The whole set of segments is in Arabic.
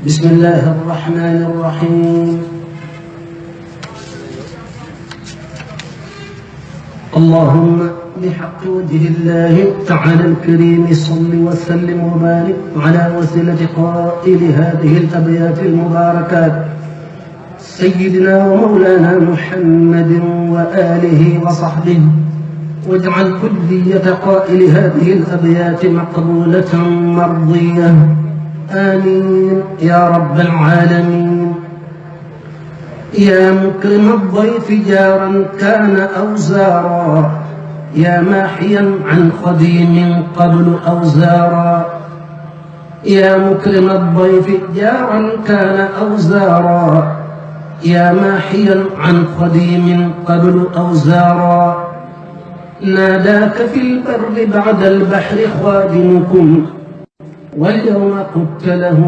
بسم الله الرحمن الرحيم. اللهم بحق وجه الله تعالى الكريم صل وسلم وبارك على وسيلة قائل هذه الأبيات المباركات سيدنا ومولانا محمد وآله وصحبه، واجعل كلية قائل هذه الأبيات مقبولة مرضية، آمين يا رب العالمين. يا مكرم الضيف جارا كان أو زارا، يا ماحيا عن قديم قبل أو زارا. يا مكرم الضيف جارا كان أو زارا، يا ماحيا عن قديم قبل أو زارا. ناداك في البر بعد البحر خادمكم، واليوم قلت له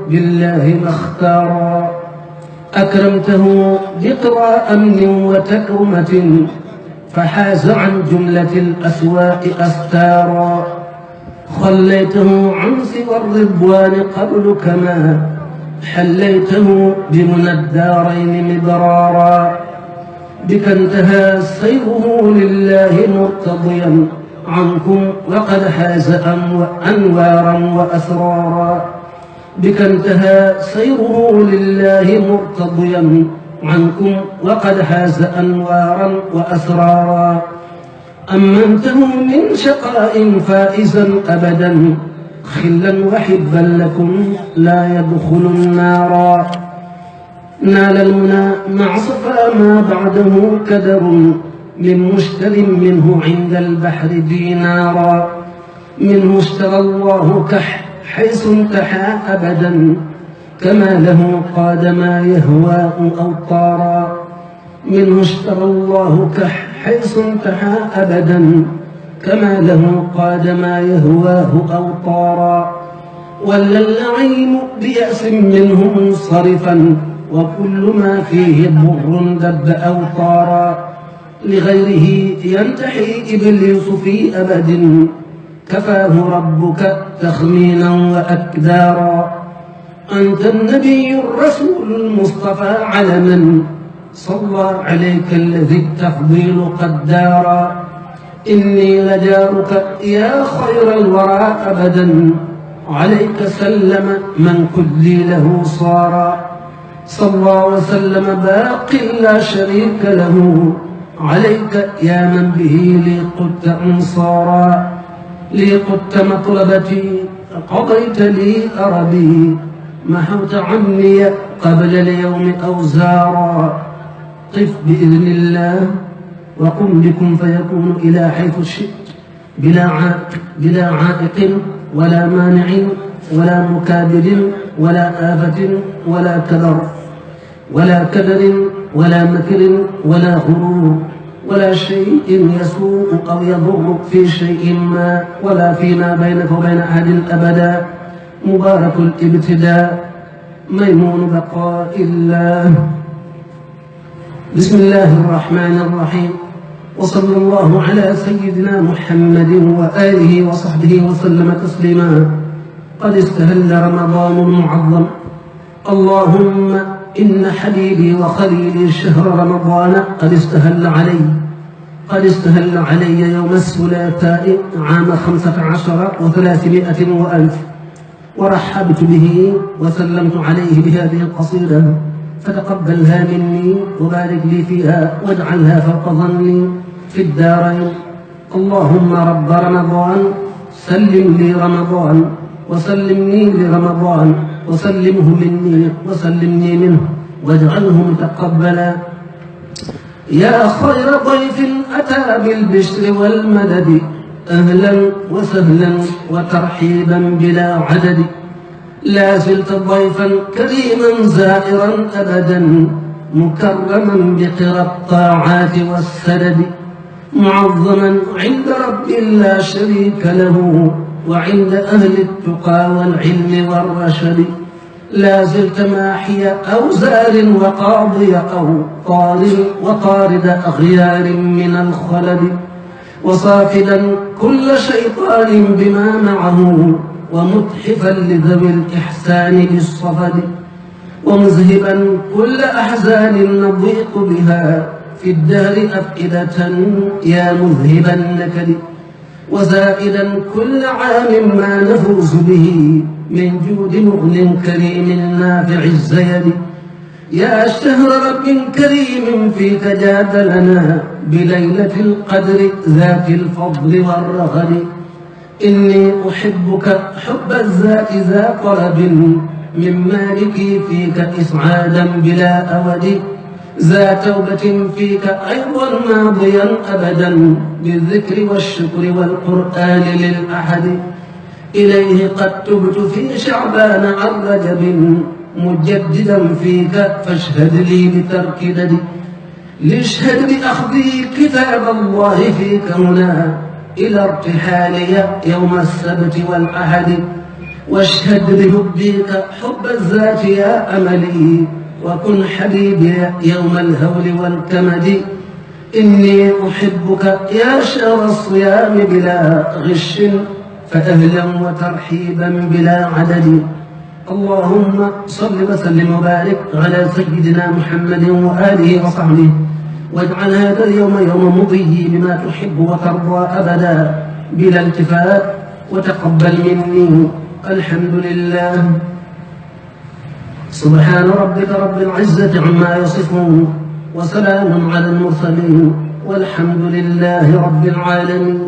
بالله ما اختارا. أكرمته بقرى أمن وتكرمة، فحاز عن جملة الأسواق أستارا. خليته عن سوى الرضوان قبل كما حليته بمنى الدارين مبرارا. بك انتهى سيره لله مرتضيا عنكم، وقد حاز أنوارا وأسرارا. بك انتهى سيره لله مرتضيا عنكم، وقد حاز أنوارا وأسرارا. أمنته من شقاء فائزا أبدا، خلا وحبا لكم لا يدخل النارا. نال المنى مع صفا ما بعده كدر، من مشتر منه عند البحر دينارا. منه اشترى الله كح حيث انتحى أبدا، كما له قاد ما يهواه أوطارا. منه اشترى الله كح حيث انتحى أبدا، كما له قاد ما يهواه أوطارا. ولا اللعين بيأس منه منصرفا، وكل ما فيه بر دب أوطارا. لغيره ينتحي إبليس في أبد، كفاه ربك تخمينا وأكدارا. أنت النبي الرسول المصطفى علما، صلى عليك الذي التفضيل قد دارا. إني لجارك يا خير الورى أبدا، عليك سلم من كلي له صارا. صلى وسلم باق لا شريك له، عليك يا من به لي قدت أنصارا. لي قدت مطلبتي قضيت لي أربي، محوت عني قبل اليوم أوزارا. قف بإذن الله وقم بكم فيكون إلى حيث شئت، بلا عائق ولا مانع ولا مكابر ولا آفة ولا كدر ولا مكر ولا غرور، ولا شيء يسوء أو يضر في شيء ما، ولا فيما بينك وبين أحد أبدا. مبارك الابتداء، ميمون بقاء الله. بسم الله الرحمن الرحيم، وصلى الله على سيدنا محمد وآله وصحبه وسلم تسليما. قد استهل رمضان المعظم، اللهم إن حبيبي وخليلي شهر رمضان قد استهل علي يوم الثلاثاء عام 15 و300 وألف، ورحبت به وسلمت عليه بهذه القصيدة، فتقبلها مني وبارك لي فيها، واجعلها فوق ظني في الدارين. اللهم رب رمضان سلم لي رمضان، وسلمني لرمضان، وسلمه مني وسلمني منه، واجعله متقبلا. يا خير ضيف أتى بالبشر والمدد، أهلا وسهلا وترحيبا بلا عدد. لا زلت ضيفا كريما زائرا أبدا، مكرما بقرى الطاعات والسدد. معظما عند رب لا شريك له، وعند أهل التقى والعلم والرشد. لا زلت ماحي أوزار وقاضي أوطار، وطارد أغيار من الخلد. وصافدا كل شيطان بما معه، ومتحفا لذوي الإحسان بالصفد ومذهبا كل أحزان نضيق بها في الدهر أفئدة يا مذهب النكد وزائدا كل عام ما نفوز به من جود مغن كريم نافع الزيد يا شهر رب كريم فيك جاد لنا بليلة القدر ذات الفضل والرغد إني أحبك حب الذات ذا طلب من مالكي فيك إسعادا بلا أود ذا توبة فيك أيضا ماضيا أبدا بالذكر والشكر والقرآن للأحد إليه قد تبت في شعبان عن رجب مجددا فيك فاشهد لي بترك ددي لاشهد بأخذي كتاب الله فيك هنا إلى ارتحالي يوم السبت والأحد واشهد بحبك حب الذات يا أملي وكن حبيبي يوم الهول والكمد إني أحبك يا شهر الصيام بلا غش فأهلا وترحيبا بلا عدد اللهم صل وسلم وبارك على سيدنا محمد وآله وصحبه واجعل هذا اليوم يوم مضي بما تحب وترضى أبدا بلا التفات وتقبل مني الحمد لله سبحان ربك رب العزة عما يصفون وسلام على المرسلين والحمد لله رب العالمين